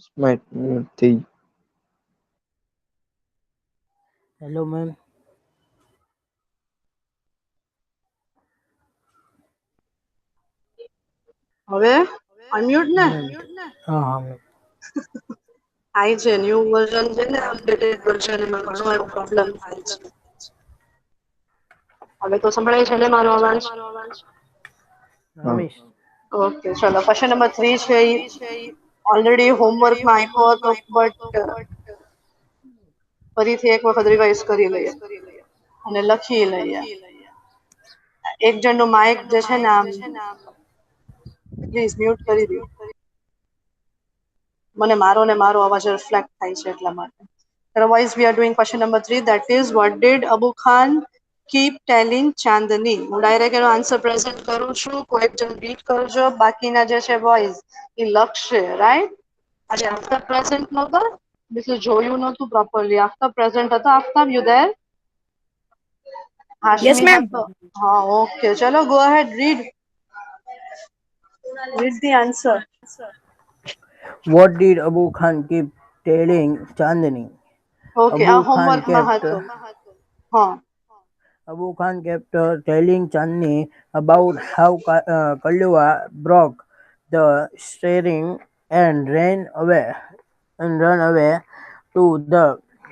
Smite mute. Hello, ma'am. હવે unmute ને Ma'am. हाँ ma'am. થાય છે ન્યુ વર્ઝન છે ને અપડેટેડ વર્ઝન એમાં ઘણો એવો પ્રોબ્લેમ થાય છે. હવે તો સંભળાય છે ને મારો અવાજ? Ramesh. ઓકે ચલો ક્વેશ્ચન નંબર 3 છે ઓલરેડી હોમવર્કમાં આપ્યો હતો બટ ફરીથી એક વખત રિવાઇઝ કરી લઈએ અને લખી લઈએ. એક જણનું માઇક જે છે ને આમ પ્લીઝ મ્યુટ કરી દો. મને મારો અવાજ રિફ્લેક્ટ થાય છે એટલા માટે. Otherwise, we are doing question number 3, that is, what did Abu Khan keep telling Chandni? હું ડાયરેક્ટ એનો આન્સર પ્રેઝન્ટ કરું છું, કોઈ એક જણ બીટ કરજો, બાકીના જે છે બોયઝ એ લખશે, રાઈટ? આજે આફ્ટર પ્રેઝન્ટ નહોતો, બીજું જોયું નહોતું પ્રોપરલી. આફ્ટર પ્રેઝન્ટ હતો. After you there? Yes, Hashmi ma'am. હતો. હા, ઓકે, ચલો go ahead, read the answer. What did Abu Khan keep telling Chandni? Okay, આ Abu Khan હોમવર્કમાં kept હતું. હા. Abu Khan kept telling Chandni about how Kalua broke the steering and ran away to the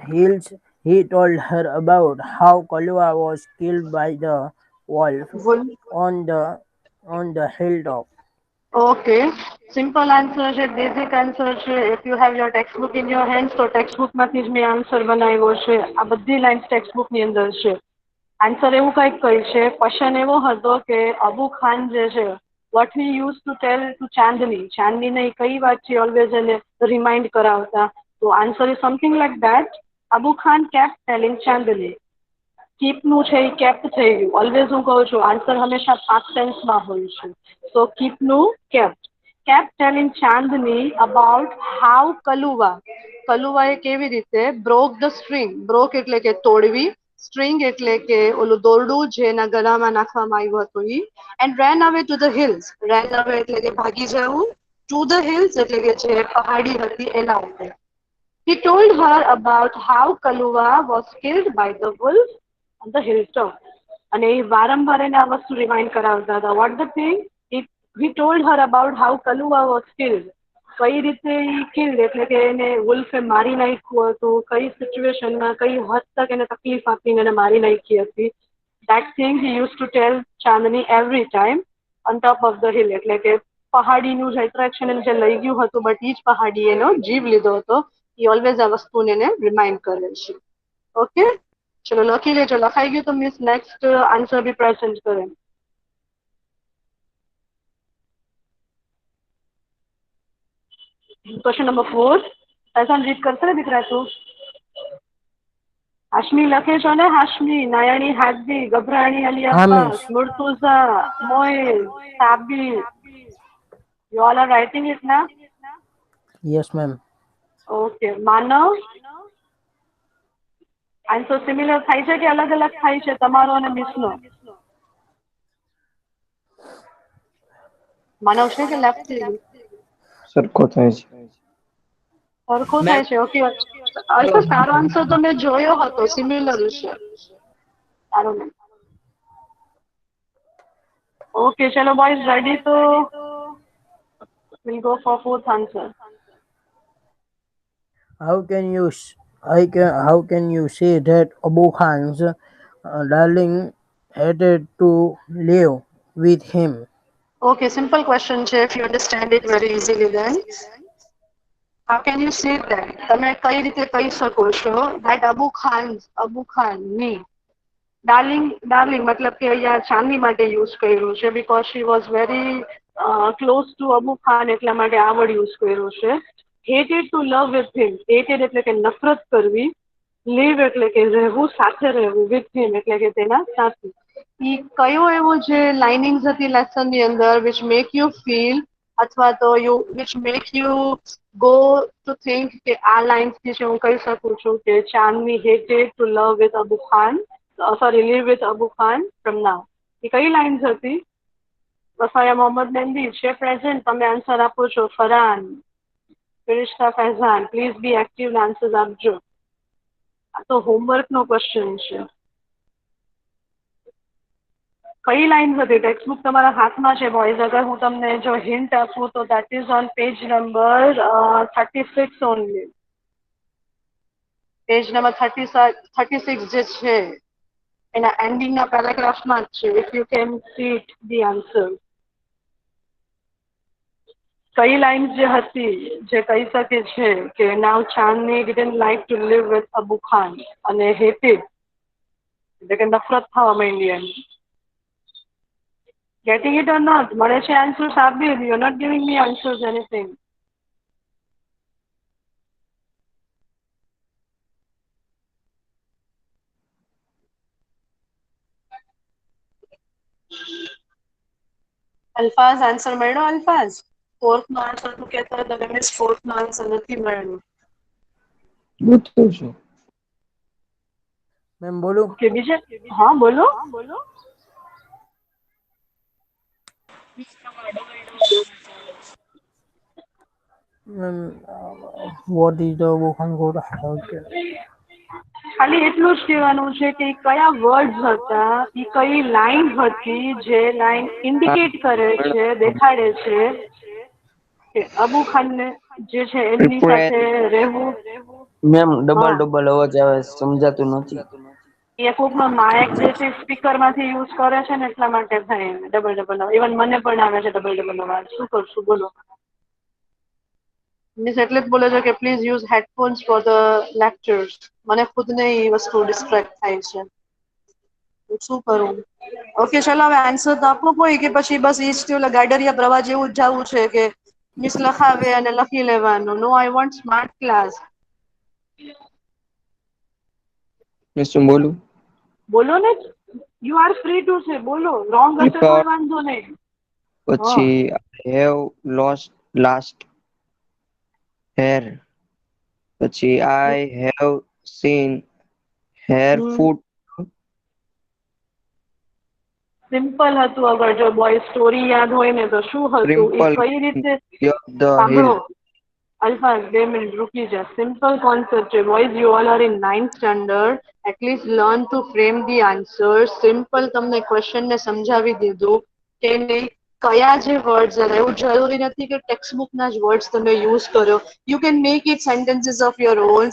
hills. He told her about how Kalua was killed by the wolf on the hilltop. Okay, simple answer છે, basic answer છે. If you have your textbook in your hands તો ટેક્સ્ટબુકમાંથી જ મેં answer બનાવ્યો છે. આ બધી lines ટેક્સ્ટબુકની અંદર છે. આન્સર એવું કંઈક કહે છે. ક્વેશ્ચન એવો હતો કે અબુ ખાન જે છે what he use to tell to ચાંદનીને કઈ વાત છે ઓલવેઝ એને રિમાઇન્ડ કરાવતા. તો answer is something like that. Abu Khan kept telling Chandni. કીપનું છે એ કેપ્ટ થઈ ગયું. ઓલવેઝ હું કહું છું આન્સર હંમેશા પાસ્ટ ટેન્સમાં હોય છે. સો કીપનું kept telling Chandni about how Kaluva એ કેવી રીતે બ્રોક ધ સ્ટ્રિંગ. બ્રોક એટલે કે તોડવી, સ્ટ્રિંગ એટલે કે ઓલું દોરડું જેના ગળામાં નાખવામાં આવ્યું હતું ઈ. એન્ડ રેન અવે ટુ ધ હિલ્સ. રેન અવે એટલે કે ભાગી જવું. ટુ ધ હિલ્સ એટલે કે જે પહાડી હતી એના ઉપર. He told her about how Kaluwa was killed by the wolf on the hilltop. અને એ વારંવાર એને આ વસ્તુ રિમાઇન્ડ કરાવતા હતા. Vote the thing? He told her about how Kaluwa was killed. કઈ રીતે એ કિલ્ડ એટલે કે એને વુલ્ફે મારી નાખ્યું હતું, કઈ સિચ્યુએશનમાં, કઈ હદ તક એને તકલીફ આપીને એને મારી નાખી હતી. That thing he used to tell Chandni every time on top of the hill. એટલે કે પહાડીનું જે એટ્રેક્શન એને જે લઈ ગયું હતું બટ ઈ જ પહાડી એનો જીવ લીધો હતો. એ ઓલવેઝ આ વસ્તુને એને રિમાઇન્ડ કરે છે. ઓકે, ચલો લખી લેજો. લખાઈ ગયું તો miss next answer B present કરે. ક્વેશ્ચન નંબર 4 પૈસાન રીડ કરશે ને દીકરા તું? હાશમી લખે છો ને? હાશમી, નાયાણી, હાદી, ગભરાણી, અલી हाँ Abbas, miss. Murtuza, Moil, Sabir. You all are writing it now? Yes ma'am. Okay, Manav. Answer similar થાય છે કે અલગ અલગ થાય છે તમારો અને મિસનો? માનવ છે કે લેફ્ટ થઈ ગયું? સરખો થાય છે. સરખો Ma'am. થાય છે. ઓકે, અલ્પા તારો આન્સર તો મેં જોયો હતો, સિમિલર છે. તારો નહીં. ઓકે, ચલો બોયઝ, રેડી? તો we'll go for fourth answer. How can you say that Abu Khan's darling hated to live with him? Okay, simple question છે. If you understand it very easily then. How can you say that? તમે કઈ રીતે કહી શકો છો that Abu Khan ની darling મતલબ કે અહીંયા ચાંદની માટે યુઝ કર્યું છે because she was very close to Abu Khan એટલા માટે આ વર્ડ યુઝ કર્યું છે. Hated to love with him. Hated એટલે કે નફરત કરવી. લીવ એટલે કે રહેવું, સાથે રહેવું. વિથ હિમ એટલે કે તેના સાથે. ઈ કયો એવો જે લાઇનિંગ્સ હતી લેસનની અંદર વિચ મેક યુ ફીલ અથવા તો which make you go to think કે આ લાઇન્સથી છે હું કહી શકું છું કે Chandni hated to love with Abu Khan, sorry, live with Abu Khan from now. એ કઈ લાઇન્સ હતી? વફાયા મોહમ્મદ મહેંદી છે પ્રેઝન્ટ. તમે આન્સર આપો છો Farhan. Firishta Faizan, please be active, answers આપજો. આ તો હોમવર્કનો ક્વેશ્ચન છે. કઈ લાઈન હતી? ટેક્સ્ટબુક તમારા હાથમાં છે બોયઝ. અગર હું તમને જો હિન્ટ આપું તો that is on page number 36 only. Page number 36 જે છે એના એન્ડિંગના પેરેગ્રાફમાં જ છે. If you can see it the answer. કઈ લાઈન જે હતી જે કહી શકે છે કે now Chandni didn't like to live with Abu Khan અને હેટેડ, એટલે કે નફરત થવા માંડી એમ. Getting it or not? મળે છે આન્સર્સ આપી. You are not giving me answers anything. Alfaz answer મળ્યો? અલ્ફાઝ ફોર્થ નો આન્સર તું કહેતો હતો કે મિસ ફોર્થ નો આન્સર નથી મળ્યો. પૂછું છું. મેમ બોલું? કે બીજે? હા બોલો. Ma'am what is the Abu Khan goat house? ખાલી એટલું જ કહેવાનું છે કે કયા વર્ડ્સ હતા, એ કઈ લાઈન હતી જે લાઈન ઇન્ડિકેટ કરે છે, દેખાડે છે કે અબુ ખાનને જે છે એમની સાથે રહેવું. મેમ ડબલ અવાજ આવે, સમજાતું નથી. એ કોકનો માઇક જે છે સ્પીકર માંથી યુઝ કરે છે ને એટલા માટે થાય ડબલ. ઇવન મને પણ આવે છે ડબલ અવાજ. શું કરશું બોલો? મિસ એટલે જ બોલે છે કે please use headphones for the lectures. મને ખુદને એ વસ્તુ ડિસ્ટ્રેક્ટ થાય છે. શું કરું? ઓકે ચલો હવે આન્સર તો આપવો કોઈ કે પછી બસ ઈ ગાડરિયા પ્રવાહ જેવું જ જવું છે કે મિસ લખાવે અને લખી લેવાનું? નો, આઈ વોન્ટ સ્માર્ટ ક્લાસ. મેં શું બોલું? બોલો ને. You are free to say. બોલો. રોંગ હશે તોય વાંધો નહીં. પછી હેવ લોસ્ટ લાસ્ટ હેર. પછી I have seen hair foot. Simple હતું. અગર જો બોય સ્ટોરી યાદ હોય ને તો શું હતું એ ટ્રિમ્પલ કઈ રીતે ધ હિલ. સાંભળો. અલ્ફાઝ 2 મિનિટ રૂકી જા. સિમ્પલ કોન્સેપ્ટ છે boys. You all are in 9th standard. At least learn to frame the answer. Simple તમને ક્વેશ્ચન ને સમજાવી દીધું કે કયા જે વર્ડ્સ હતા. એવું જરૂરી નથી કે ટેક્સ્ટ બુક ના જ વર્ડ્સ તમે યુઝ કરો. You can make it sentences of your own.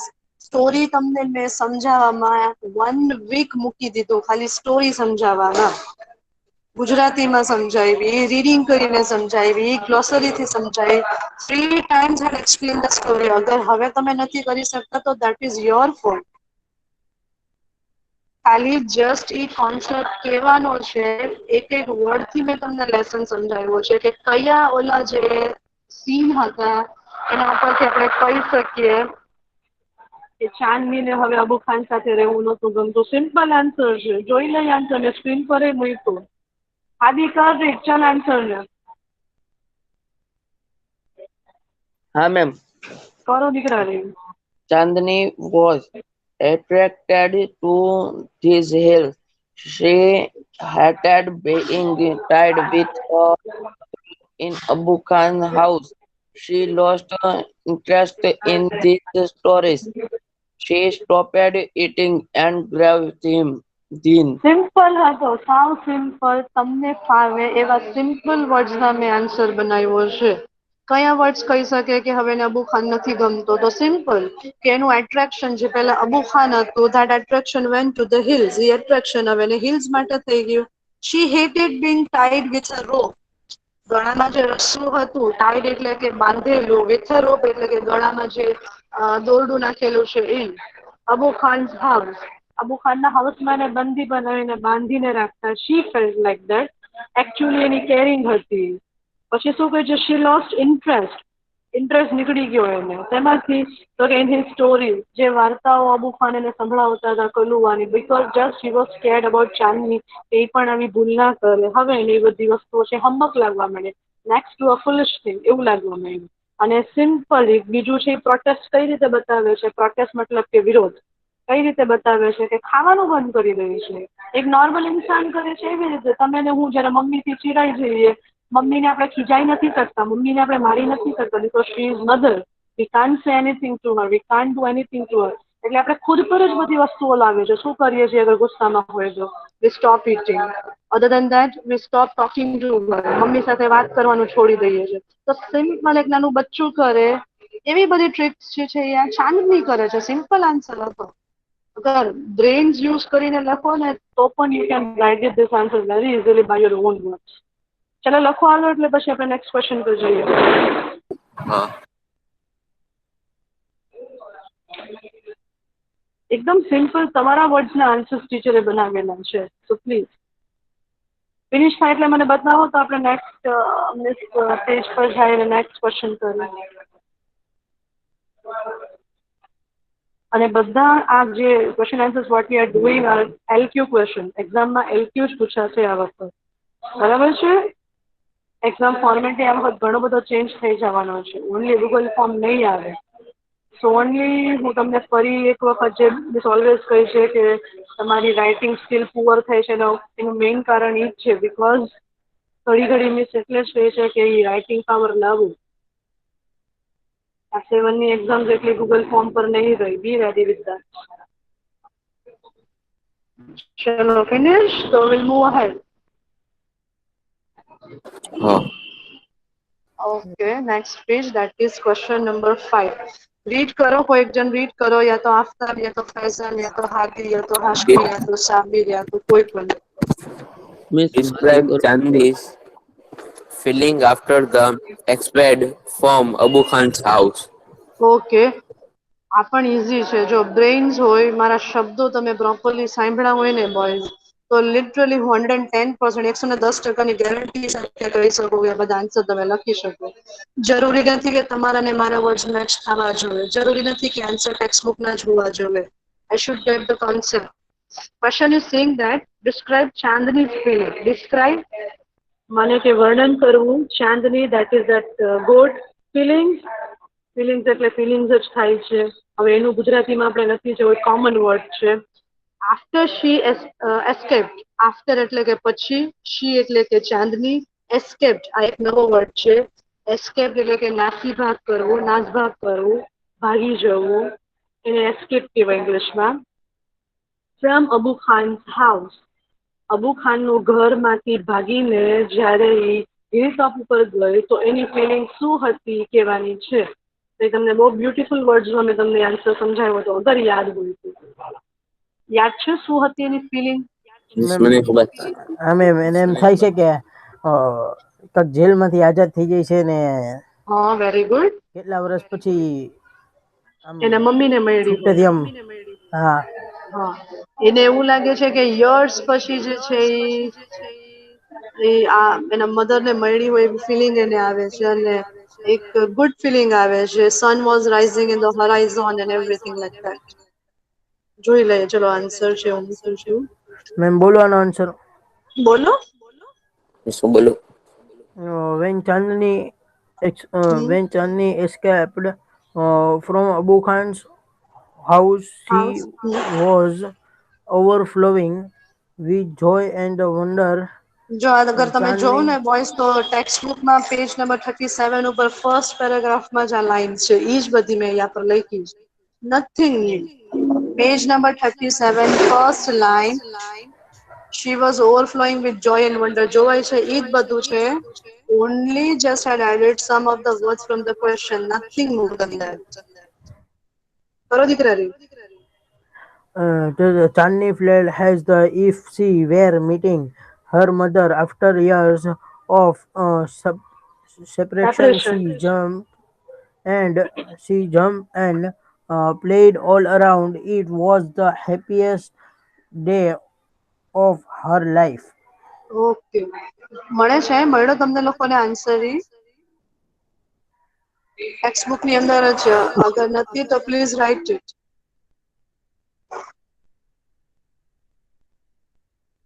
Story તમને મેં સમજાવવામાં 1 વીક મૂકી દીધું ખાલી સ્ટોરી સમજાવવામાં. ગુજરાતીમાં સમજાવી, રીડિંગ કરીને સમજાવી, ગ્લોસરીથી સમજાવી. 3 times I explained the story. અગર હવે તમે નથી કરી શકતા તો that is your fault. ખાલી જસ્ટ ઈ કોન્સેપ્ટ કહેવાનો છે. એક વર્ડ થી મેં તમને લેસન સમજાવ્યો છે કે કયા ઓલા જે સીન હતા એના ઉપરથી આપણે કહી શકીએ કે ચાંદનીને હવે અબુ ખાન સાથે રહેવું નહોતું ગમતું. સિમ્પલ આન્સર છે. જોઈ લઈ આન્સર ને સ્ક્રીન પર મૂક્યું. આદિ કર રીડ. ચાલ આન્સર ને હા મેમ. કરો દીકરા read. Chandni was attracted to his health. She hated being tied with in Abu Khan's house. She lost interest in these stories. She stopped eating and grabbed him. Then simple હતો. સાવ simple. તમને ફાવે એવા simple વર્ડ્સના મેં answer બનાવ્યો છે. કયા words કહી શકે કે હવે એને અબુ ખાન નથી ગમતો? તો સિમ્પલ કે એનું એટ્રેક્શન જે પહેલા અબુ ખાન હતું that attraction went to the hills. A attraction હવે એને હિલ્સ માટે થઈ ગયું. શી હેટેડ બીંગ ટાઈડ વિથ અ રોપ. ગળામાં જે રસ્સું હતું, ટાઈડ એટલે કે બાંધેલું, વિથ અ રોપ એટલે કે ગળામાં જે દોરડું નાખેલું છે એ. અબુ ખાન હાઉસ. અબુ ખાનના હાઉસમાં એને બંદી બનાવીને બાંધીને રાખતા. She felt like that. Actually એની કેરિંગ હતી. પછી શું કહે છે? શી લોસ્ટ ઇન્ટરેસ્ટ. ઇન્ટરેસ્ટ નીકળી ગયો એને. તેમાંથી તો કે ઇન હિઝ સ્ટોરી. જે વાર્તાઓ અબુ ખાન એને સંભળાવતા હતા કલુવાની. Because just she was scared about Chandni. એ પણ આવી ભૂલ ના કરે. હવે એને એ બધી વસ્તુઓ છે હમક લાગવા માંડે. નેક્સ્ટ ટુ અ ફુલિશ થિંગ એવું લાગવા માંડ્યું. અને સિમ્પલ બીજું છે પ્રોટેસ્ટ કઈ રીતે બતાવે છે? પ્રોટેસ્ટ મતલબ કે વિરોધ કઈ રીતે બતાવે છે કે ખાવાનું બંધ કરી રહી છે. એક નોર્મલ ઇન્સાન કરે છે એવી રીતે. તમે ને હું જયારે મમ્મીથી ચીડાઈ જઈએ, મમ્મીને આપણે ખીજાઈ નથી શકતા, મમ્મીને આપણે મારી નથી શકતા because she is mother. We can't say anything to her, we can't do anything to her. એટલે આપણે ખુદ પર જ બધી વસ્તુઓ લાગે છે. શું કરીએ છીએ અગર ગુસ્સામાં હોય તો? We stop eating. Other than that we stop talking to her. મમ્મી સાથે વાત કરવાનું છોડી દઈએ છીએ. તો સિમ્પલ એક નાનું બચ્ચું કરે એવી બધી ટ્રિક્સ જે છે એ આ ચાંદની કરે છે. સિમ્પલ આન્સર હતો. અગર બ્રેન્સ યુઝ કરીને લખો ને તો પણ you can write this answer very easily by your own words. ચલો લખો હાલો, એટલે પછી આપણે નેક્સ્ટ ક્વેશ્ચન પર જઈએ. હા. એકદમ સિમ્પલ તમારા વર્ડ્સના આન્સર્સ ટીચરે બનાવેલા છે. સો પ્લીઝ ફિનિશ થાય એટલે મને બતાવો તો આપણે નેક્સ્ટ પેજ પર જઈએ અને નેક્સ્ટ ક્વેશ્ચન કરીએ. અને બધા આ જે question answers what we are doing are LQ question. એક્ઝામમાં એલક્યુ જ પૂછાશે આ વખતે. બરાબર છે? એક્ઝામ ફોર્મેટ આ વખત ઘણો બધો ચેન્જ થઈ જવાનો છે. ઓનલી ગૂગલ ફોર્મ નહીં આવે. સો ઓનલી હું તમને ફરી એક વખત જે મિસ ઓલવેઝ કહી છે કે તમારી રાઇટિંગ સ્કિલ પુઅર થાય છે એનું મેઇન કારણ એ જ છે. બિકોઝ ઘડી ઘડી મિસ એટલે જ કહે છે કે એ રાઇટિંગ પાવર લાવવું. આ 7 ની એક્ઝામ જેટલી ગૂગલ ફોર્મ પર નહીં રહી. બી રેડી વિથ ધેટ. ચલો ફિનિશ. તો વિલ મૂવ અહેડ. હા. Okay, next page that is question number 5. Read કરો, કોઈ એક જણ રીડ કરો, યા તો આફતાબ, યા તો ફૈઝલ, યા તો હાદી, યા તો હાશમી, યા તો સાબિર, યા તો કોઈ પણ. મિસ મારે Describe કરું. Chandi's feeling after the expelled from Abu Khan's house. Okay, આ પણ ઇઝી છે. જો બ્રેઇન્સ હોય, મારા શબ્દો તમે પ્રોપરલી સાંભળ્યા હોય ને બોયઝ, તો લિટરલી હું 110%, 110% ગેરંટી સાથે કહી શકું કે બધા આન્સર તમે લખી શકો. જરૂરી નથી કે તમારા ને મારા વર્ડ્સ મેચ થવા જોઈએ. જરૂરી નથી કે આન્સર ટેક્સ્ટ બુકના જ હોવા જોઈએ. I should get the concept. Question is saying that describe Chandni's feeling. Describe મને કે વર્ણન કરવું. Chandni that is that good feelings. Feelings એટલે ફિલિંગ્સ જ થાય છે. હવે એનું ગુજરાતીમાં આપણે નથી જોયું, કોમન વર્ડ છે. After she escaped. આફ્ટર એટલે કે પછી, શી એટલે કે ચાંદની, એસ્કેપ્ડ આ એક નવો વર્ડ છે. એસ્કેપ એટલે કે નાસી ભાગ કરવું, નાસભાગ કરવું, ભાગી જવું. એને એસ્કેપ કહેવાય ઇંગ્લિશમાં. From Abu Khan house. અબુ ખાનનું ઘરમાંથી ભાગીને જ્યારે એ હિલ ટોપ ઉપર ગઈ તો એની ફિલિંગ શું હતી કહેવાની છે. એ તમને બહુ બ્યુટીફુલ વર્ડ્સમાં મેં તમને આન્સર સમજાવ્યો હતો. અગર યાદ હોય તો યાદ છે શું હતી એની ફિલિંગ? મિસ મને ખબર છે. મેમ એને એમ થાય છે કે કંઈક જેલમાંથી આઝાદ થઈ જાય છે ને હા, વેરી ગુડ. કેટલા વર્ષ પછી આમ એના મમ્મીને મળી હોય. છૂટેથી આમ હા હા, એને એવું લાગે છે કે યર્સ પછી જે છે એ આ એના મધરને મળી હોય એવી ફિલિંગ એને આવે છે અને એક ગુડ ફિલિંગ આવે છે. Sun was rising in the horizon and everything like that. જોઈ લઈએ ચલો આન્સર છે હું મૂકું છું. મેમ બોલવાનો આન્સર. બોલો. શું બોલું? when Chandni hmm. when Chandni escaped from Abu Khan's house, she house. was overflowing with joy and wonder. જો અગર તમે જોવો Chandni ને બોયઝ તો ટેક્સ્ટ બુકમાં પેજ નંબર 37 ઉપર ફર્સ્ટ પેરેગ્રાફમાં જ આ લાઈન છે. એ જ બધી મેં અહીંયા પર લખી છે. Nothing new. Page number 37 first line. She was overflowing with joy and wonder. જોવાય છે એ જ બધું છે. Only just had added some of the words from the question. Nothing more than that. કરો દીકરા રી. Chandni fled as the if she were meeting her mother after years of separation. Separation. She jumped and played all around. It was the happiest day of her life. Okay, મળે છે મળ્યો તમને લોકોને answer ઈ text book ની અંદર જ. અગર નથી તો પ્લીઝ રાઇટ ઇટ.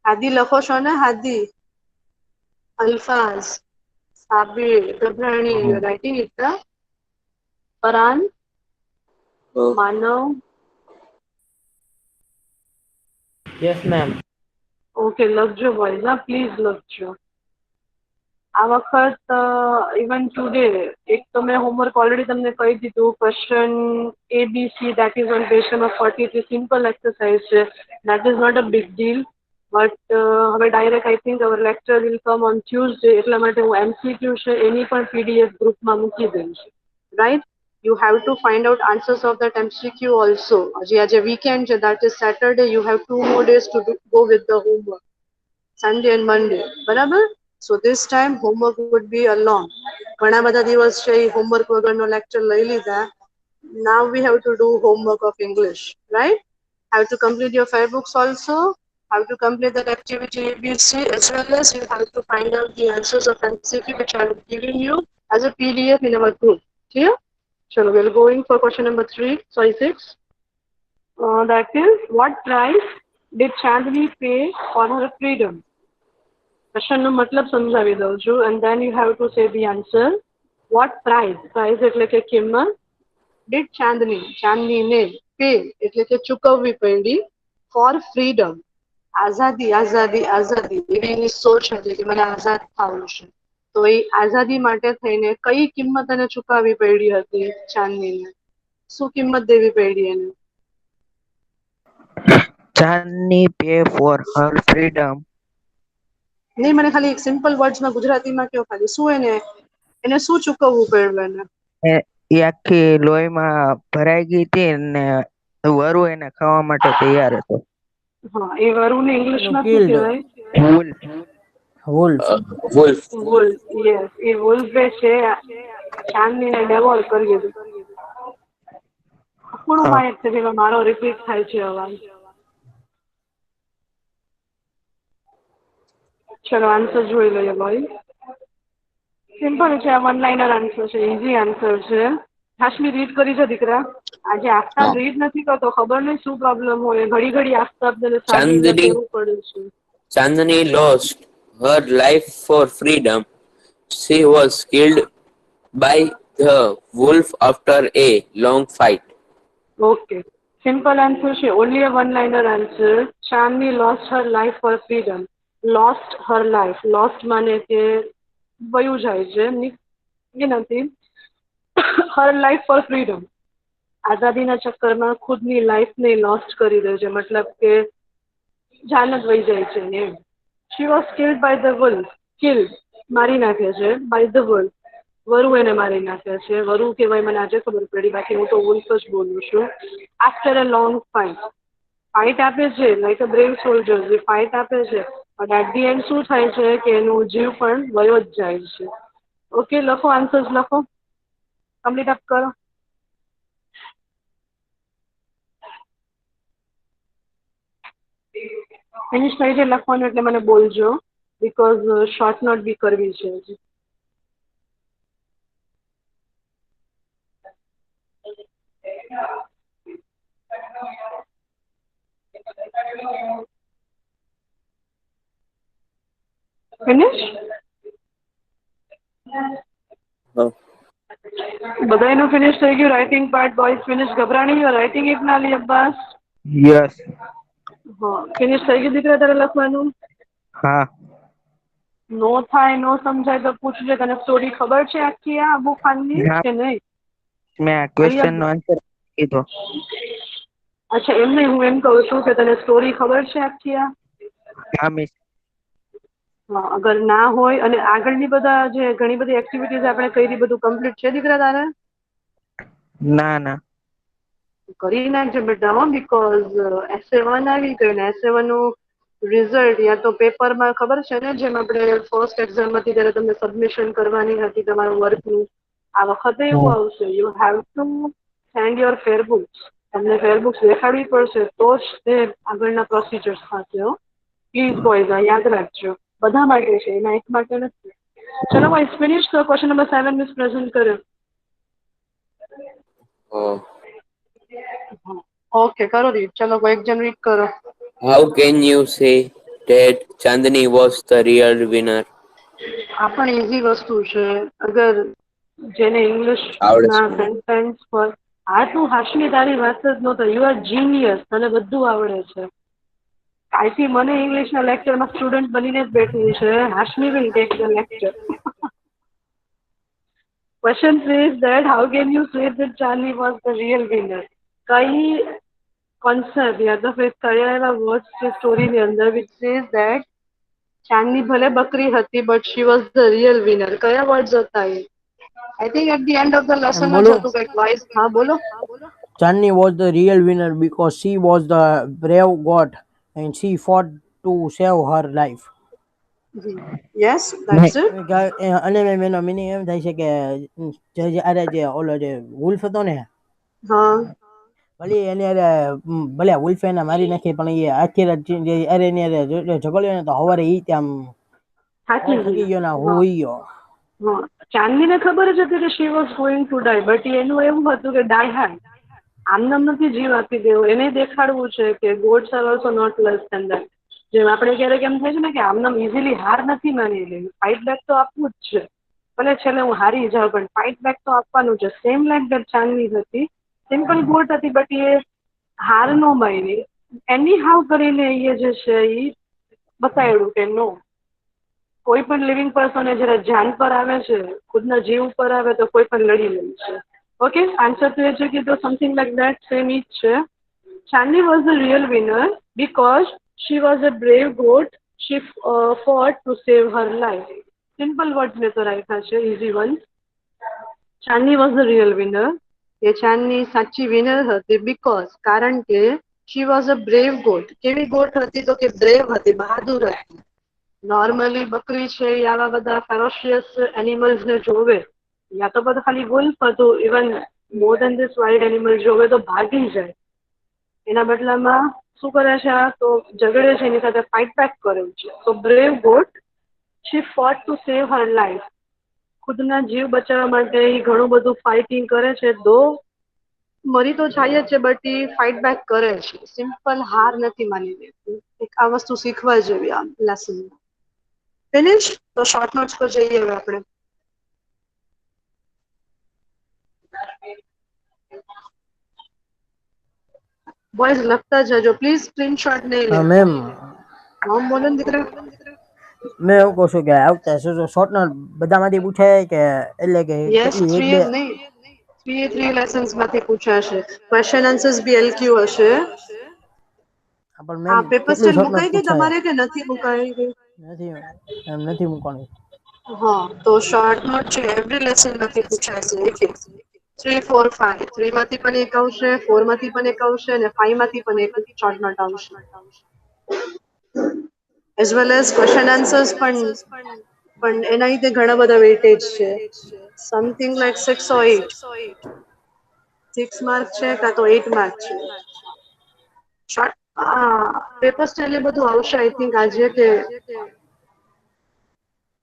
હાદી લખો છો ને? Hadi, Alfaz, Sabir, Gabhrani. You writing it. Farhan, Manav. Yes ma'am. Okay, લખજો બોયઝ. હા, પ્લીઝ લખજો. આ વખત ઇવન ટુડે એક તો મેં હોમવર્ક ઓલરેડી તમને કહી દીધું. Question ABC that is on page number 43 simple exercise છે. That is not a big deal. But હવે direct I think our lecture will come on Tuesday, એટલા માટે હું MCQ છે એની પણ PDF ગ્રુપમાં મૂકી દઈશ. Right, you have to find out answers of that MCQ also. હજી આજે weekend છે, that is Saturday, you have 2 more days to go with the homework. Sunday and Monday, બરાબર? So this time homework would be a long. ઘણા બધા દિવસ છે એ homework વગરનો lecture લઈ લીધા. Now we have to do homework of English, right? Have to complete your fair books also. Have to complete that activity ABC, as well as you have to find out the answers of MCQ which I have given you as a PDF in our group. Clear? So we're going for question number 6. That is, what price did Chandni pay for her freedom? Question નો મતલબ સમજાવી દઉં છું, and then you have to say the answer. What price એટલે કે કિંમત, did ચાંદનીને pay એટલે કે ચૂકવવી પડી, for freedom આઝાદી એવી એની સોચ હતી કે મને આઝાદ થવું છે. તો એ આઝાદી માટે થઈને કઈ કિંમત એને ચૂકવવી પડી હતી ચાંદનીને? શું કિંમત દેવી પડી એને? Chandni pay for her freedom. નહીં, મને ખાલી સિમ્પલ વર્ડ્સમાં ગુજરાતીમાં કયો, ખાલી શું એને શું ચૂકવવું પડ્યું એને? એ આખી લોહીમાં ભરાઈ ગઈ હતી ને વરુ એને ખાવા માટે તૈયાર હતો. હા, એ વરુને ઇંગ્લિશમાં શું Killed. કહેવાય? Wolf. Wolf. વુલ્ફ. યસ, એ વુલ્ફે છે ચાંદનીને ડેવોર કરી દીધું. થોડું માહિત છે જેમાં મારો રિપીટ થાય છે અવાજ. ચલો આન્સર જોઈ લઈએ ભાઈ. સિમ્પલ છે, આ વન લાઇનર આન્સર છે, ઇઝી આન્સર છે. હાશમી રીડ કરી છે દીકરા? આજે આફતાબ રીડ નથી કરતો, ખબર નહીં શું પ્રોબ્લેમ હોય, ઘડી ઘડી આફતાબને સારી રીતે કહેવું પડે છે. Chandni lost her life for freedom. She was killed by the wolf after a long fight. Okay. Simple answer છે. Only a one-liner answer. Chandni lost her life for freedom. Lost her life. Lost માને કે વયું જાય છે. એ નથી. Her life for freedom. આઝાદીના ચક્કરમાં ખુદની લાઈફને lost કરી દે છે. મતલબ કે જાન જ વહી જાય છે એમ. She was killed by the wolf. Killed. મારી નાખે છે. By the wolf. વરુ એને મારી નાખે છે. વરુ કહેવાય મને આજે ખબર પડી, બાકી હું તો વોલ્ફ જ બોલું છું. આફ્ટર અ લોંગ ફાઇટ આપે છે, લાઈક અ બ્રેવ સોલ્જર, જે ફાઇટ આપે છે, બટ એટ ધી એન્ડ શું થાય છે કે એનું જીવ પણ વયો જ જાય છે. ઓકે, લખો આન્સર્સ, લખો, કમ્પ્લીટ અપ કરો. ફિનિશ થઈ જાય લખવાનું એટલે મને બોલજો, બીકોઝ શોર્ટ નોટ બી કરવી છે. ફિનિશ? બધાયનું ફિનિશ થઈ ગયું? Writing part boys finish? Gabhrani, writing it ના લી અબ્બાસ? યસ. હા, ફિનિશ થઈ ગયું દીકરા તારે લખવાનું? હા. નો થાય, નો સમજાય તો પૂછજે. તને સ્ટોરી ખબર છે આખી આ અબુ ખાનની કે નહીં? મેં આ ક્વેશ્ચન નો આન્સર કીધો. અચ્છા, એમ નહીં, હું એમ કહું છું કે તને સ્ટોરી ખબર છે આખી આ? હા મિસ. હા, અગર ના હોય અને આગળની બધા જે ઘણી બધી એક્ટિવિટીઝ આપણે કરી બધું કમ્પ્લીટ છે દીકરા તારે? ના. કરી નાખજો બેટા, હો, બીકોઝ essay 1 આવી ગયું ને essay 1 નું રિઝલ્ટ યા તો પેપરમાં ખબર છે ને, જેમ આપણે ફર્સ્ટ એક્ઝામ હતી ત્યારે તમને સબમિશન કરવાની હતી તમારું વર્કનું, આ વખતે એવું આવશે. You have to send your fair books. તમને ફેર બુક્સ દેખાડવી પડશે તો જ તે આગળના પ્રોસિજર્સ થશે. હો, પ્લીઝ બોયઝ, યાદ રાખજો. બધા માટે છે, એના એક માટે નથી. ચલો બોયઝ ફિનિશ. તો ક્વેશ્ચન નંબર 7 મિસ પ્રેઝન્ટ કર્યો. ઓકે, કરો રીડ. ચલો કોઈ એક જણ રીડ કરો. How can you say that Chandni was the real winner? આ પણ ઇઝી વસ્તુ છે. અગર જેને ઇંગ્લિશ આવડે ના છે. સેન્ટેન્સ પર તું હાશમી તારી વાત જ નહોતો. યુ આર જીનિયસ, તને બધું આવડે છે. કાલથી મને ઇંગ્લિશના લેક્ચરમાં સ્ટુડન્ટ બનીને જ બેઠવું છે. Hashmi will take the lecture. Question says that how can you say that Charlie was the real winner? કઈ કોન્સેપ્ટ યા તો फिर કયા એવા વર્ડ્સ છે સ્ટોરીની અંદર which says that ચાંદની ભલે બકરી હતી but she was the real winner. કયા વર્ડ્સ હતા એ? I think at the end of the lesson જ બોલું? હતું કંઈક વાઇસ. હા બોલો. Channi was the real winner because she was the brave goat and she fought to save her life. Yes, that's it. અને એનો meaning એમ થાય છે કે જે ઓલો જે વુલ્ફ હતો ને હા ભલે એને ભલે વુલ્ફ એને મારી નાખી પણ એ આખી રાત અરે એની ઝઘડ્યો ને તો હવારે ઈ ત્યાં થાકી ગયો ને હોઈ ગયો. હા ચાંદનીને ખબર જ હતી કે she was going to die but એનું એવું હતું કે ડાય હાર્ડ આમનામ નથી જીવ આપી દેવો. એને દેખાડવું છે કે gods are also not less than that. જેમ આપણે ક્યારેક એમ થાય છે ને કે આમનામ ઇઝીલી હાર નથી માની લેવી. ફાઇટ બેક તો આપવું જ છે. ભલે છેલ્લે હું હારી જાઉં પણ ફાઇટ બેક તો આપવાનું છે. સેમ લાઈક દેટ ચાંદની હતી. સિમ્પલ ગોટ હતી બટ એ હાર ન માની. એની હાવ કરીને એ જે છે એ બતાવ્યું કે નો કોઈ પણ લિવિંગ પર્સને જ્યારે જાન પર આવે છે ખુદના જીવ પર આવે તો કોઈ પણ લડી લે છે. ઓકે આન્સર તો એ છે કે તો સમથિંગ લાઈક દેટ સેમ ઈ જ છે. Chandni was the real winner because she was a brave goat. She fought to save her life. Simple words મેં તો રાખ્યા છે, easy ones. Chandni was the real winner. એ ચાંદની સાચી વિનર હતી because કારણ કે she was a brave goat. કેવી got હતી તો કે brave હતી, બહાદુર હતી. નોર્મલી બકરી છે એ આવા બધા ફેરોશિયસ એનિમલ્સને જોવે યા તો બધા ખાલી વુલ્ફ હતું even more then this wild animal જોવે તો ભાગી જાય. એના બદલામાં શું કરે છે તો ઝઘડે છે, એની સાથે ફાઇટ બેક કરે છે. So brave goat she fought to save her life. ખુદના જીવ બચાવવા માટે એ ઘણું બધું ફાઇટિંગ કરે છે. દો મરી તો જાય જ છે બટ એ ફાઇટ બેક કરે છે. સિમ્પલ હાર નથી માની લેતી. એક આ વસ્તુ શીખવા જેવી આ લેસનમાં. ફિનિશ? તો શોર્ટ નોટ્સ પર જઈએ હવે આપણે. બોયઝ લખતા જજો પ્લીઝ, સ્ક્રીનશોટ નહીં લે. મેમ નામ બોલો ને દીકરા. મેં એવું કહું છું કે આવતા શોર્ટ નોટ બધામાંથી પૂછાય કે એટલે કે યસ, કેટલી 3 નહીં 3 લેસન્સ માંથી પૂછાશે. ક્વેશ્ચન આન્સર્સ બી એલક્યુ હશે. પણ મેમ આ પેપર કેટલી સ્ટેલ શોર્ટ નોટ મુકાઈ ગઈ પૂછાય? તમારે કે નથી મુકાઈ ગઈ? નથી એમ નથી મૂકવાની. હા તો શોર્ટ નોટ છે એવરી લેસન માંથી પૂછાશે. 3, 4, 5 3 માંથી પણ એક આવશે, 4 માંથી પણ એક આવશે અને 5 માંથી પણ એક શોર્ટ નોટ આવશે. As well as question answers પણ એના રીતે ઘણા બધા વેઇટેજ છે. Something like 6 or 8. 6 માર્ક છે કાં તો 8 માર્ક છે. શોર્ટ પેપર સ્ટાઇલ એ બધું આવશે આઈ થિંક આજે કે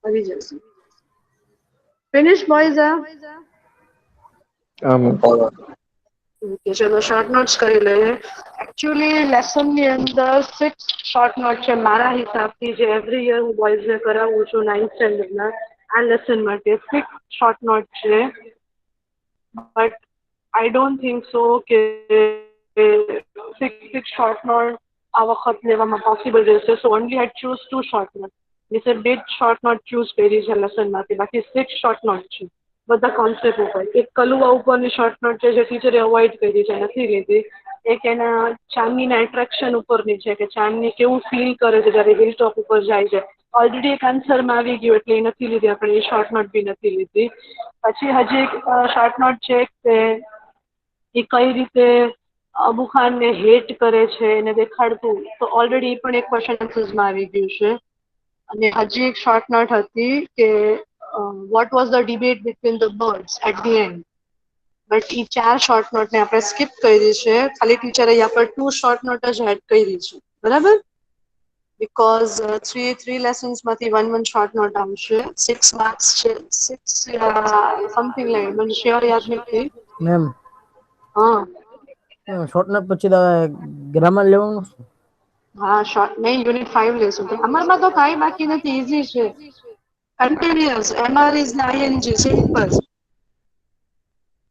આવી જશે. Finish boys? ઓકે ચલો શોર્ટ નોટ્સ કરી લઈએ. એકચ્યુઅલી લેસનની અંદર 6 શોર્ટ નોટ છે મારા હિસાબથી, જે એવરી યર હું બોયઝને કરાવું છું 9th સ્ટેન્ડર્ડના આ લેસન માટે 6 શોર્ટ નોટ છે. But I don't think so કે 6 શોર્ટ નોટ આ વખત લેવામાં પોસિબલ રહેશે. So only I choose 2 short note. મિસે 2 શોર્ટ નોટ ચૂઝ કરી છે લેસનમાંથી, બાકી 6 શોર્ટ નોટ છે બધા કોન્સેપ્ટ ઉપર. એક કલુઆ ઉપરની શોર્ટ નોટ છે જે ટીચરે અવોઇડ કરી છે, નથી લીધી. એક એના ચાંદનીના એટ્રેક્શન ઉપરની છે કે ચાંદની કેવું ફીલ કરે છે જ્યારે હિલ ટોપ ઉપર જાય છે. ઓલરેડી એક આન્સરમાં આવી ગયું એટલે એ નથી લીધી આપણે, એ શોર્ટ નોટ બી નથી લીધી. પછી હજી એક શોર્ટ નોટ છે કે એ કઈ રીતે અબુ ખાનને હેટ કરે છે એને દેખાડતું, તો ઓલરેડી એ પણ એક ક્વેશ્ચન આન્સર્સમાં આવી ગયું છે. અને હજી એક શોર્ટ નોટ હતી કે what was the debate between the birds at the end. But એ 4 શોર્ટ નોટને આપણે સ્કીપ કરી છે. ખાલી ટીચરે અહીંયા પર 2 શોર્ટ નોટ જ એડ કરી છે. બરાબર? બીકોઝ 3 લેસન્સમાંથી 1 શોર્ટ નોટ આવશે. 6 માર્ક્સ છે. 6 સમથિંગ લાઈક મને શ્યોર યાદ નથી. મેમ હા શોર્ટ નોટ પછી તો ગ્રામર લેવાનું. હા શોર્ટ નહીં, યુનિટ 5 લેશું. અમારમાં તો કાંઈ બાકી નથી, ઇઝી છે. Continuous am are is ING simple.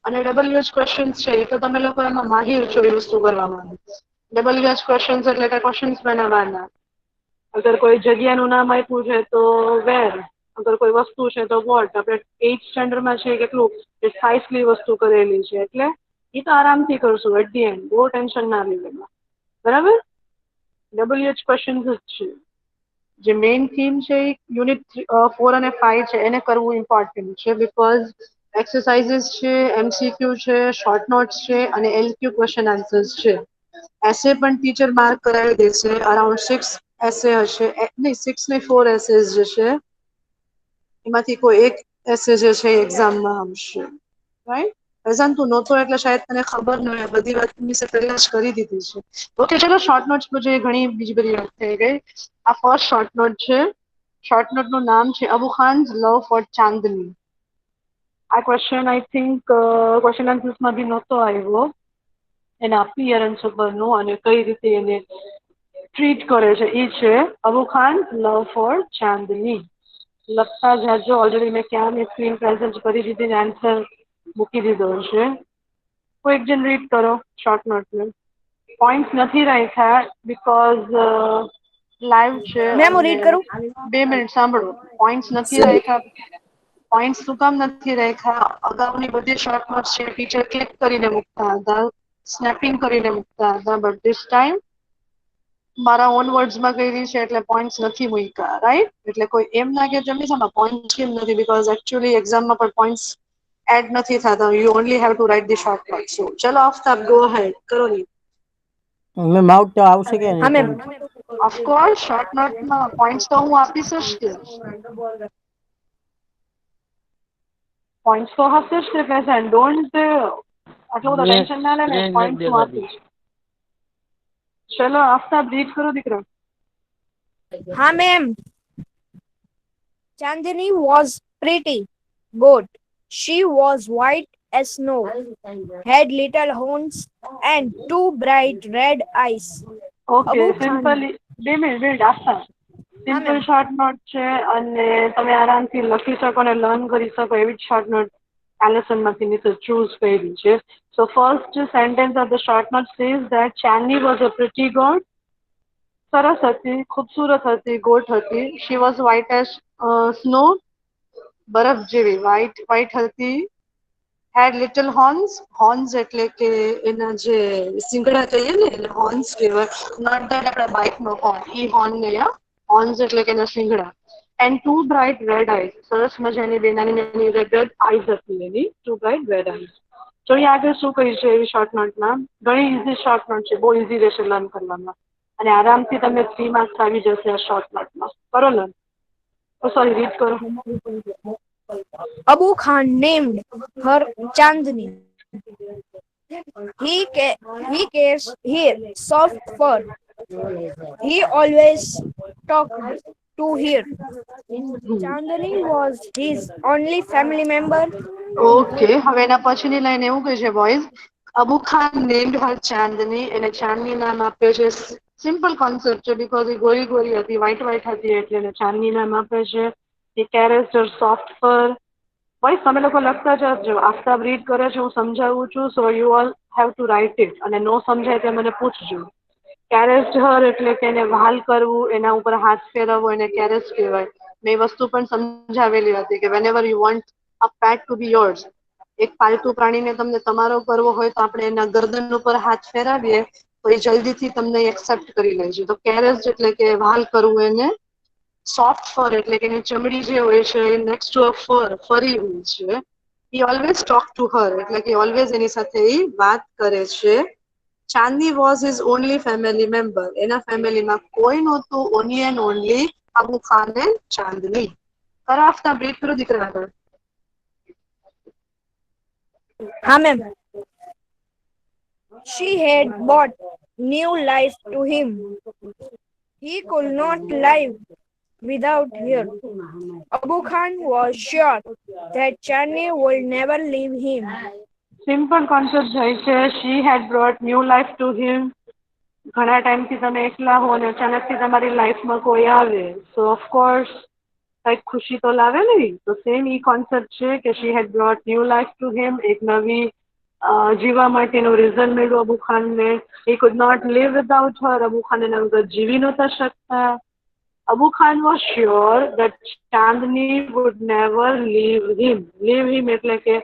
અને ડબલ યુઝ ક્વેશ્ચન છે એ તો તમે લોકો એમાં માહિર છો એ વસ્તુ કરવામાં. WH ક્વેશ્ચન્સ એટલે કે ક્વેશ્ચન્સ બનાવવાના. અગર કોઈ જગ્યાનું નામ આપ્યું છે તો વેર, અગર કોઈ વસ્તુ છે તો વોટ. આપણે 8th સ્ટેન્ડર્ડમાં છે કેટલું પ્રિસાઇસલી વસ્તુ કરેલી છે, એટલે એ તો આરામથી કરશું એટ ધી એન્ડ, બહુ ટેન્શન ના લેવાના. બરાબર? WH ક્વેશ્ચન્સ જ છે. જે મેઇન થીમ છે યુનિટ 4 અને 5 છે એને કરવું ઇમ્પોર્ટન્ટ છે, બીકોઝ એક્સરસાઇઝીસ છે, MCQ છે, શોર્ટ નોટ્સ છે અને LQ ક્વેશ્ચન આન્સર્સ છે. એસે પણ ટીચર માર્ક કરાવી દેશે, અરાઉન્ડ 6 એસે હશે, નહીં 6 ને 4 એસેસ જશે, એમાંથી કોઈ એક એસે જે છે એક્ઝામમાં આવશે. રાઈટ? ફૈઝાન તું નહોતો એટલે શાયદ તને ખબર ન હોય, બધી વાત મિસે પહેલા જ કરી દીધી છે. ઓકે, ચલો શોર્ટ નોટ્સ પર જોઈએ, ઘણી બીજી બધી વાત થઈ ગઈ. આ ફર્સ્ટ શોર્ટ નોટ છે. શોર્ટ નોટ નું નામ છે અબુ ખાન્સ લવ ફોર ચાંદની. આ ક્વેશ્ચન આઈ થિંક ક્વેશ્ચન આન્સર્સમાં બી નહોતો આવ્યો, એના અપિયરન્સ ઉપરનું અને કઈ રીતે એને ટ્રીટ કરે છે એ છે અબુ ખાન લવ ફોર ચાંદની. લખતા જાજો, ઓલરેડી મેં ક્યાંની સ્ક્રીન પ્રેઝન્ટ કરી દીધી, આન્સર મૂકી દીધો છે. કોઈ એક જણ રીડ કરો શોર્ટ નોટને. પોઈન્ટ્સ નથી રાખ્યા બીકોઝ લાઈવ છે મેમ હું અને રીડ કરું. 2 મિનિટ સાંભળો. પોઈન્ટ્સ નથી રાખ્યા. પોઈન્ટ્સ શું કામ નથી રાખ્યા? અગાઉની બધી શોર્ટ નોટ્સ છે ટીચર ક્લિક કરીને મૂકતા હતા, સ્નેપિંગ કરીને મૂકતા હતા, બટ ધીસ ટાઈમ મારા ઓન વર્ડ્સમાં કરી છે એટલે પોઈન્ટ્સ નથી મૂક્યા. રાઈટ? એટલે કોઈ એમ ના કે જમી આમાં પોઈન્ટ્સ કેમ નથી, બીકોઝ એકચ્યુઅલી એક્ઝામમાં પણ પોઈન્ટ્સ એડ નથી થતા. You only have to write the short note. So ચલો આફતાબ, ગો હેડ, કરો ની. મેમ આઉટ તો આવશે કે હા નહીં મેમ. point? ઓફકોર્સ શોર્ટ નોટમાં પોઈન્ટ્સ તો હું આપીશ જ તે. પોઈન્ટ્સ તો હશે જ તે પેસેન્ટ. ડોન્ટ આટલું બધું ટેન્શન ના લે ને, પોઈન્ટ્સ હું આપીશ. ચલો આફતાબ, રીડ કરો દીકરા. હા ma'am. Chandni was pretty goat. She was white as snow, had little horns and two bright red eyes. Okay, Abu Khan. Simply 2 minute Aftab. હા સિમ્પલ મેમ. શોર્ટ નોટ છે અને તમે આરામથી લખી શકો અને લર્ન કરી શકો એવી જ શોર્ટ નોટ આ લેસનમાંથી નીચે ચૂઝ કરી છે. So first sentence of the short note says that Chandni was a pretty goat. સરસ હતી, ખૂબસૂરત હતી, ગોટ હતી. She was white as snow, બરફ જેવી વ્હાઇટ વ્હાઇટ હતી. હેડ લિટલ હોર્ન્સ, હોર્ન્સ એટલે કે એના જે સિંગડા કહીએ ને એટલે હોર્ન્સ કહેવાય. નોટ ધેટ આપણા બાઇકનો હોર્ન, ઈ હોર્ન નહીં, હોર્ન્સ એટલે કે એના સિંગડા. And two bright red eyes, સરસ મજાની બે નાની નાની રેડ આઈઝ હતી એની, ટુ બ્રાઇટ રેડ આઈઝ. જોઈએ આગળ શું કહી છે એવી શોર્ટ નોટમાં. ઘણી ઇઝી શોર્ટ નોટ છે, બહુ ઇઝી રહેશે લર્ન કરવામાં અને આરામથી તમને 3 માર્ક્સ આવી જશે આ શોર્ટ નોટમાં. કરો લર્ન. સોરી, રીડ કરો. Abu Khan named her Chandni. He cares here soft fur. He always talked to her. Chandni was his only family member. Okay, હવે એના પછીની લાઈન એવું કહે છે બોયઝ, અબુ ખાન નેમ્ડ હર ચાંદની, એને ચાંદની નામ આપે છે. સિમ્પલ કોન્સેપ્ટ છે બીકોઝ એ ગોરી ગોરી હતી, વ્હાઈટ વ્હાઈટ હતી એટલે એને ચાંદની નામ આપે છે. એ કેરેક્ટર સોફ્ટ પર. બોયઝ તમે લોકો લખતા જજો, આફતાબ રીડ કરે છે, હું સમજાવું છું, so you all have to write it અને નો સમજાય તે મને પૂછજો. કેરેસ્ટ હર એટલે કે એને વહાલ કરવું, એના ઉપર હાથ ફેરવવો, એને કેરેસ્ટ કહેવાય. મેં એ વસ્તુ પણ સમજાવેલી હતી કે whenever you want a pet to be yours, એક પાલતુ પ્રાણીને તમને તમારો કરવો હોય તો આપણે એના ગરદન ઉપર હાથ ફેરાવીએ તો એ જલ્દીથી તમને એક્સેપ્ટ કરી લે છે. તો કેરેસ્ટ એટલે કે વહાલ કરવું એને. સોફ્ટ ફર એટલે કે એની ચમડી જે હોય છે એ નેક્સ્ટ ટુ અ ફર, ફરી હોય છે. he always talk to her એટલે કે ઓલવેઝ એની સાથે એ વાત કરે છે. Chandni was his only family member, એના ફેમિલીમાં કોઈ નહોતું, only and only Abu Khan and Chandni. કરો આફતાબ, રીડ કરો દીકરા આગળ. हाँ ma'am. She had brought new life to him. He could not live without her. Abu Khan was sure that Chani would never leave him. Simple concept જાય છે. She had brought new life to him. ઘણા ટાઈમથી તમે એકલા હો અને અચાનકથી તમારી લાઈફમાં કોઈ આવે સો ઓફકોર્સ કંઈક ખુશી તો લાવે ને. તો સેમ ઈ કોન્સેપ્ટ છે કે she had brought new life to him, એક નવી જીવવા માટેનું રીઝન મળ્યું અબુ ખાનને. He could not live without her. Abu Khan એના વગર જીવી નહોતા શકતા. Abu Khan was sure that Chandni would never leave him. Leave him એટલે કે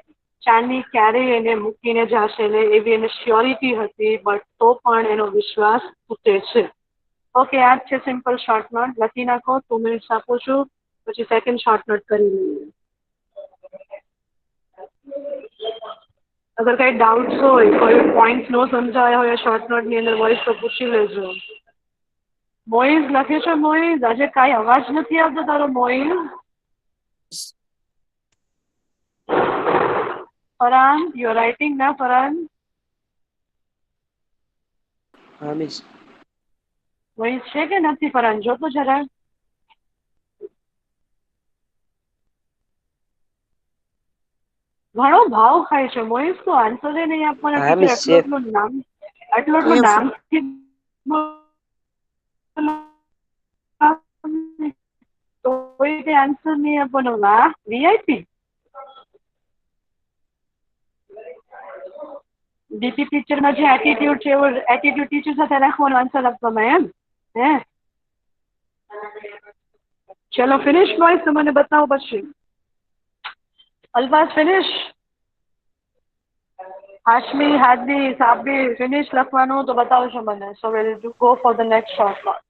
ચાંદની ક્યારેય એને મૂકીને જશે ને એવી એને શ્યોરિટી હતી, બટ તો પણ એનો વિશ્વાસ તૂટે છે. ઓકે, આ જ છે સિમ્પલ શોર્ટ નોટ. લખી નાખો. 2 મિનિટ્સ આપું છું, પછી સેકન્ડ શોર્ટ નોટ કરી લઈએ. અગર કઈ ડાઉટ્સ હોય, કોઈ પોઈન્ટ નો સમજાયા હોય શોર્ટ નોટ ની અંદર, વોઇસ તો પૂછી લેજો. મોઇઝ લખે છે. મોઇઝ, આજે કાંઈ અવાજ નથી આવતો તારો મોઇઝ. ફરહાન, યુ આર રાઇટિંગ ના ફરહાન? હા મિસ. મોઇઝ છે કે નથી ફરહાન? જો તો જરા. ઘણો ભાવ ખાય છે મોઇઝ, તો આન્સર નહીં આપવાના. હા ટીચર મિસ છે. આટલું એટલું નામ કોઈ આન્સર નહીં આપવાનો. વાહ, વીઆઈપી. ડીપી પિક્ચરમાં જે એટીટ્યુડ છે એવો એટીટ્યુડ ટીચર સાથે રાખવાનો આન્સર આપવામાં, એમ હે? ચલો ફિનિશ બોયઝ, તો મને બતાવો પછી. અલ્ફાઝ ફિનિશ. હાશમી, હાદી, સાબી ફિનિશ લખવાનું, તો બતાવશો મને. So will go for the next short note.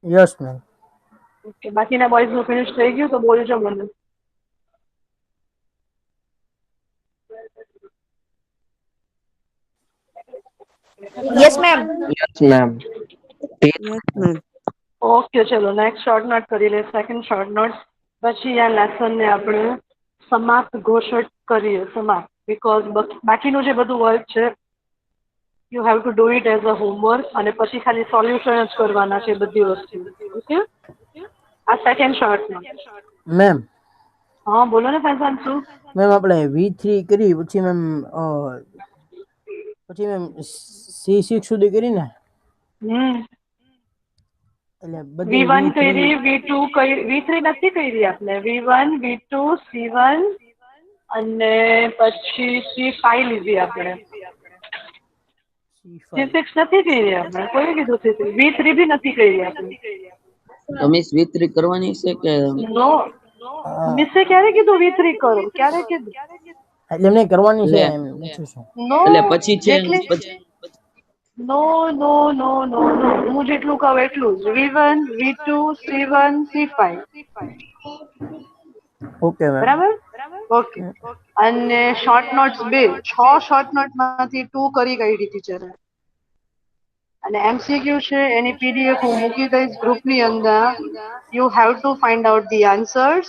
Yes ma'am. Okay, બાકીના બોયઝનું ફિનિશ થઈ ગયું, તો બોલજો મને. Yes, ma'am. Yes ma'am. Okay, ચલો નેક્સ્ટ શોર્ટ નોટ કરી લે. Second short not. પછી આ લેસનને આપણે સમાપ્ત ઘોષિત કરીએ. સમાપ્ત. બીકોઝ બાકીનું જે બધું વર્ક છે you have to do it as a homework, અને પછી ખાલી સોલ્યુશન જ કરવાના છે બધી વસ્તુ. ઓકે, આ સેકન્ડ શોર્ટ નોટ. મેમ. હા બોલો ને ફૈઝાન. શું મેમ આપણે V3 કરી, પછી મેમ C6 સુધી કરી ને, એટલે બધી V1 V3 કરી, V2 કરી, V3 નથી કરી આપણે. V1, V2, C1 અને પછી C5 લીધી આપણે. C6 નથી કરી આપણે. કોઈ કીધું C3? V3 બી નથી કરી આપણે. તો મિસ વિતરી કરવાની છે કે? નો, મિસે ક્યારે કીધું V3 કરો? ક્યારે કીધું? એટલે એમને કરવાની છે એટલે એમ પૂછું છું. નો, એટલે પછી છે જેટલી નો નો નો નો નો, હું જેટલું કહું એટલું જ. V1, V2, C1, C5. Okay ma'am. બરાબર? ઓકે. અને શોર્ટ નોટ્સ 2, 6 શોર્ટ નોટ માંથી 2 કરી કાઢી ટીચરે. અને MCQ છે, એની PDF હું મૂકી દઈશ ગ્રુપની અંદર. You have to find out the answers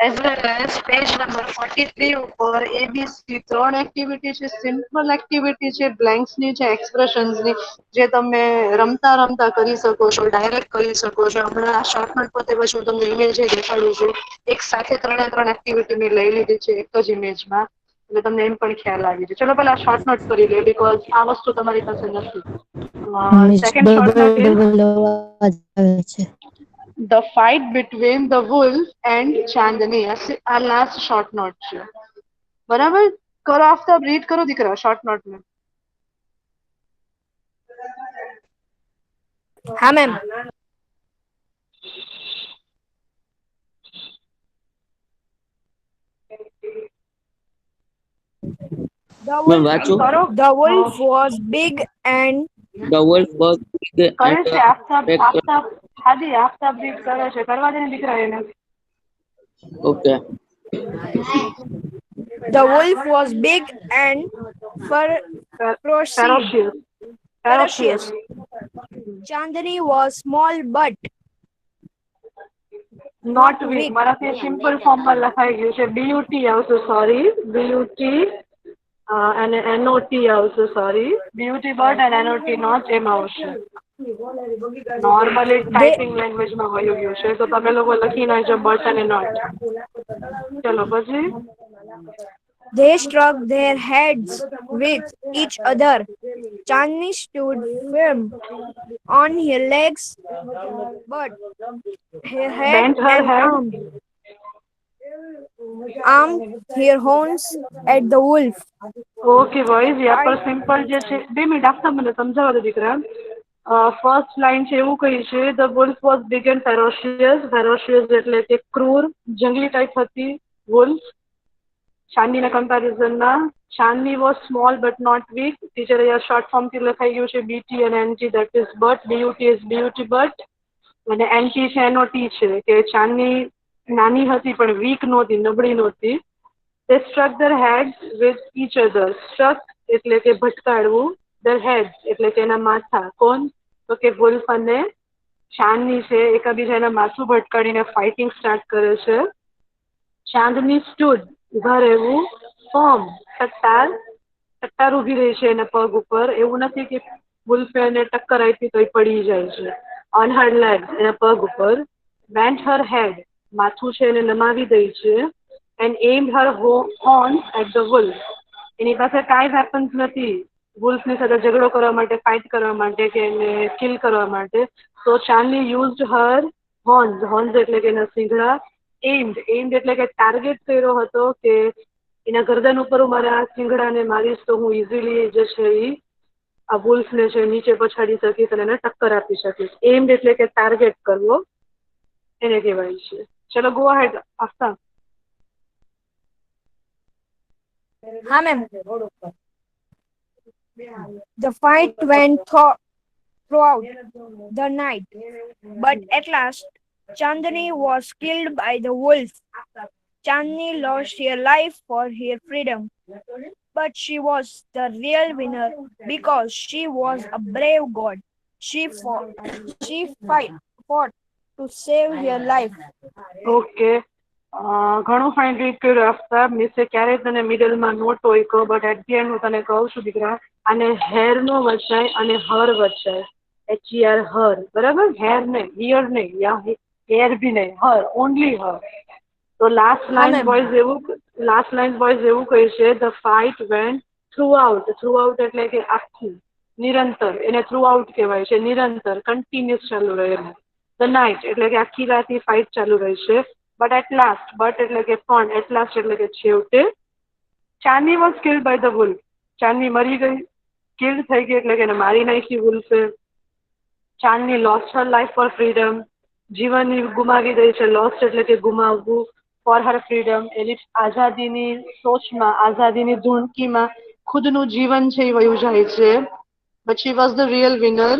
as well as page number 43 ઉપર ABC 3 એક્ટિવિટી છે, સિમ્પલ એક્ટિવિટી છે, બ્લેન્ક્સની છે, એક્સપ્રેશન્સની, જે તમે રમતા રમતા કરી શકો છો, ડાયરેક્ટ કરી શકો છો. હમણાં આ શોર્ટ નોટ પતે પછી હું તમને ઇમેજ દેખાડું છું. એક સાથે 3 એક્ટિવિટી મેં લઈ લીધી છે એક જ ઇમેજમાં, એટલે તમને એમ પણ ખ્યાલ આવી જાય. ચલો પહેલા શોર્ટ નોટ કરી લે, બીકોઝ આ વસ્તુ તમારી પાસે નથી. Second short note is the fight between the wolf and Chandni. આ લાસ્ટ શોર્ટ નોટ છે. બરાબર? કરો આફતાબ, રીડ કરો દીકરા શોર્ટ નોટ ને. हाँ मैम. મેં વાંચું. The wolf was big and the wolf was big કરે એન્ડ છે આફતાબ. આફતાબ હાદી, આફતાબ રીડ કરે છે. કરવા દે ને દીકરા એને. Okay. the wolf was big and ferocious. Ferocious. Chandni was small but not weak. મારાથી સિમ્પલ ફોર્મમાં લખાઈ ગયું છે. BUT આવશે, સોરી. BUT અને NOT આવશે, સોરી. BUT બટ અને NOT નોટ એમ આવશે. નોર્મલી ટાઈપિંગ લેંગ્વેજમાં વયું ગયું છે, તો તમે લોકો લખી નાખજો બટ અને નોટ. ચલો પછી. they struck their heads with each other Chandni stood firm on her legs, but her head Bent her and head. armed her horns at the wolf. Okay boys, યા પર Fight. સિમ્પલ જે છે, 2 minute આપતા મને સમજાવવા દો દીકરા. First line છે એવું કહી છે, the wolf was big and ferocious. Ferocious એટલે કે ક્રૂર, જંગલી ટાઈપ હતી વુલ્ફ. ચાંદનીના કમ્પેરિઝનમાં Chandni was small but not weak. Teacher અહીંયા શોર્ટ ફોર્મથી લખાઈ ગયું છે બીટી અને NT, that is but. BUT is beauty but, અને એનટી છે એનો ટી છે, કે ચાંદની નાની હતી પણ વીક નહોતી, નબળી નહોતી. They struck their heads with each other. Struck એટલે કે ભટકાડવું. Their heads એટલે કે એના માથા. કોણ? તો કે વુલ્ફ અને ચાંદની છે એકબીજાના માથું ભટકાડીને ફાઇટિંગ સ્ટાર્ટ કરે છે. ચાંદની સ્ટૂડ ઉભા રહેવું. ફોર્મ ટટ્ટાર ઊભી રહી છે એના પગ ઉપર. એવું નથી કે વુલ્ફે એને ટક્કર આપી તો એ પડી જાય છે. ઓન હર લેગ્સ એના પગ ઉપર. બેન્ટ હર હેડ માથું છે એને નમાવી દઈ છે. And aimed her horns at the wolf. એની પાસે કાંઈ વેપન્સ નથી વુલ્ફની સાથે ઝઘડો કરવા માટે, ફાઇટ કરવા માટે કે એને કિલ કરવા માટે. તો ચાંદની યુઝડ હર હોર્ન્સ. હોર્ન્સ એટલે કે એના સિંગડા. એઇમ્ડ એટલે કે ટાર્ગેટ કર્યો હતો કે એના ગરદન ઉપર હું મારા આ સિંગડાને મારીશ તો હું ઇઝીલી જે છે એ આ વુલ્ફને છે નીચે પછાડી શકીશ અને એને ટક્કર આપી શકીશ. એઇમ્ડ એટલે કે ટાર્ગેટ કરવો એને કહેવાય છે. ચલો ગો અહેડ આફ્તા. हाँ ma'am. The fight went throughout the night, but at last Chandni was killed by the wolf. Chandni lost her life for her freedom, but she was the real winner because she was a brave god. She fought to save her life. Okay, ઘણું fine read કર્યું આફતા. મિસે ક્યારેય તને મિડલમાં નો ટોક્યો, but at the end હું તને કહું છું દીકરા, આને હેર નો વચાય અને હર વચાય. HER હર, બરાબર? હેર નહીં, હિયર નહીં, યા હેર બી નહીં, હર, ઓનલી હર. તો લાસ્ટ હા, લાઈન ma'am. બોયઝ એવું કહે છે, the fight vent through out. Through out એટલે કે આખી, નિરંતર. એને થ્રુ આઉટ કહેવાય છે, નિરંતર, કન્ટિન્યુઅસ ચાલુ રહેલું. ધ નાઇટ એટલે કે આખી રાત ફાઇટ ચાલુ રહી છે. બટ એટ લાસ્ટ, બટ એટલે કે પણ, એટ લાસ્ટ એટલે કે છેવટે, Chandni was killed by the wolf. Chandni મરી ગઈ, કિલ્ડ થઈ ગઈ એટલે કે એને મારી નાખી વુલ્ફે. Chandni lost her life for freedom. જીવન ગુમાવી દઈ છે. લોસ્ટ એટલે કે ગુમાવવું. ફોર હર ફ્રીડમ એની આઝાદીની સોચમાં, આઝાદીની ધૂણકીમાં ખુદનું જીવન છે એ વયું જાય છે. But she was the real winner.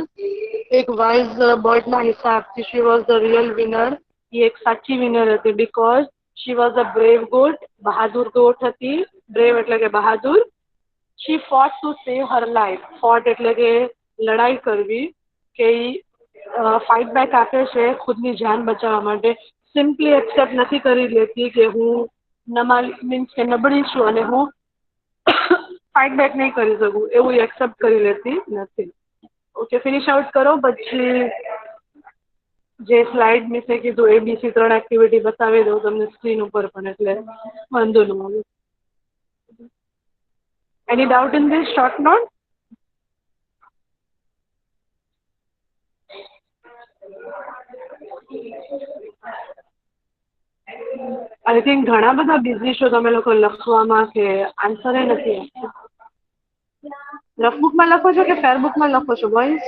એક વાઇઝ બર્ડના હિસાબથી she was the real winner. એ એક સાચી વિનર હતી because she was a brave goat. બહાદુર ગોટ હતી. બ્રેવ એટલે કે બહાદુર. શી fought to save her life. ફોટ એટલે કે લડાઈ કરવી, કે ફાઇટ બેક આપે છે ખુદની જાન બચાવવા માટે. સિમ્પલી એક્સેપ્ટ નથી કરી લેતી કે હું મીન્સ કે નબળી છું અને હું ફાઇટ બેક નહીં કરી શકું, એવું એક્સેપ્ટ કરી લેતી નથી. ઓકે, ફિનિશ આઉટ કરો. પછી જે સ્લાઇડ મિસે કીધું ABC 3 એક્ટિવિટી બતાવી દઉં તમને સ્ક્રીન ઉપર પણ, એટલે વાંધો ન આવે. એની doubt in this short note? I think ઘણા બધા બિઝી છો તમે લોકો લખવામાં, કે આન્સર નથી આપતા. રફબુકમાં લખો છો કે ફેરબુકમાં લખો છો બોયઝ?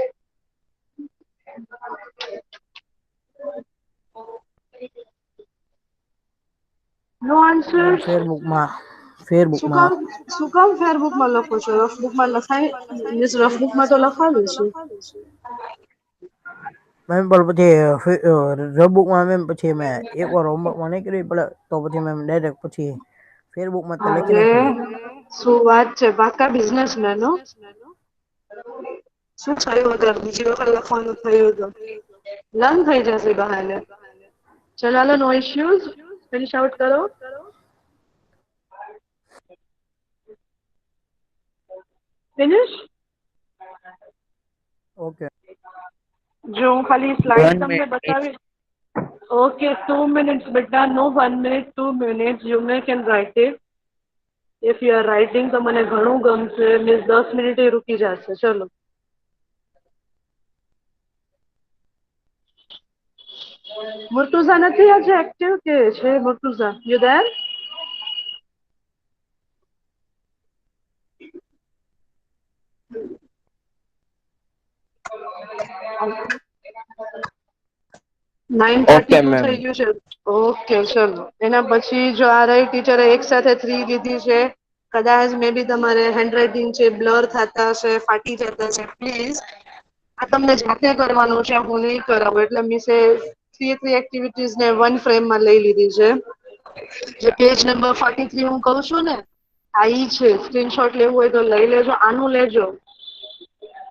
નો આન્સર. શું કામ ફેરબુકમાં લખો છો? રફબુકમાં લખાય, મીન્સ રફબુકમાં તો લખાવ્યું છે. મેમ પણ પછી રબુકમાં મેમ પછી મેં એકવાર હોમવર્કમાં નહીં કરી પડે તો પછી મેમ ડાયરેક્ટ પછી ફેરબુકમાં તો લખી અરે નાખ્યું. શું વાત છે, પાકા બિઝનેસમેન હો. શું થયું હતું? બીજી વખત લખવાનું થયું હતું, લર્ન થઈ જશે બહાને. ચલો, નો ઇશ્યુઝ. ફિનિશ આઉટ કરો. ફિનિશ. ઓકે, જો હું ખાલી સ્લાઇડ 1 તમને minute. બતાવી. ઓકે, 2 minutes બેટા, નો 1 minute, 2 minutes. You may can write it. If you are writing તો મને ઘણું ગમશે. મીન્સ 10 મિનિટે રૂકી જશે. ચલો. મુર્તુઝા નથી આજે એક્ટિવ કે છે? મુર્તુઝા યુ ધેર? Okay 9:32 ma'am. થઈ ગયું છે. ઓકે ચલો. એના પછી જો આ રહી ટીચરે એક સાથે 3 લીધી છે. કદાચ મે બી તમારે હેન્ડરાઇટિંગ છે બ્લર થતા હશે, ફાટી જતા છે. પ્લીઝ આ તમને જાતે કરવાનું છે, હું નહીં કરાવું. એટલે મિસે 3 એક્ટિવિટીઝ ને 1 ફ્રેમમાં લઈ લીધી છે. જે પેજ નંબર 43 હું કહું છું ને, આ ઈ છે. સ્ક્રીનશોટ લેવું હોય તો લઈ લેજો. આનું લેજો,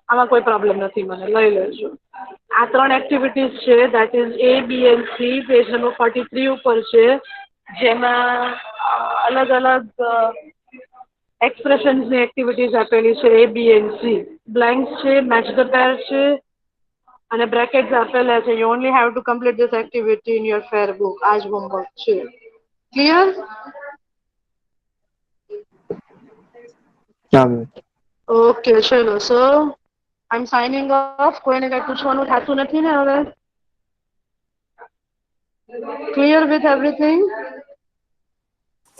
આમાં કોઈ પ્રોબ્લેમ નથી, મને લઈ લેજો. આ 3 એક્ટિવિટીઝ છે, that is A, B and C. Page number 43 ઉપર છે, જેમાં અલગ અલગ એક્સપ્રેશન્સની એક્ટિવિટીઝ આપેલી છે. A, B and C. Blanks છે, મેચ ધ પેર છે અને બ્રેકેટ્સ આપેલા છે. You only have to complete this activity in your fair book. આ જ હોમવર્ક છે. ક્લિયર? હા મેમ. ઓકે ચલો. સો આઈ એમ સાઇનિંગ ઓફ. કોઈને કઈ પૂછવાનું થતું નથી ને હવે? Clear with everything?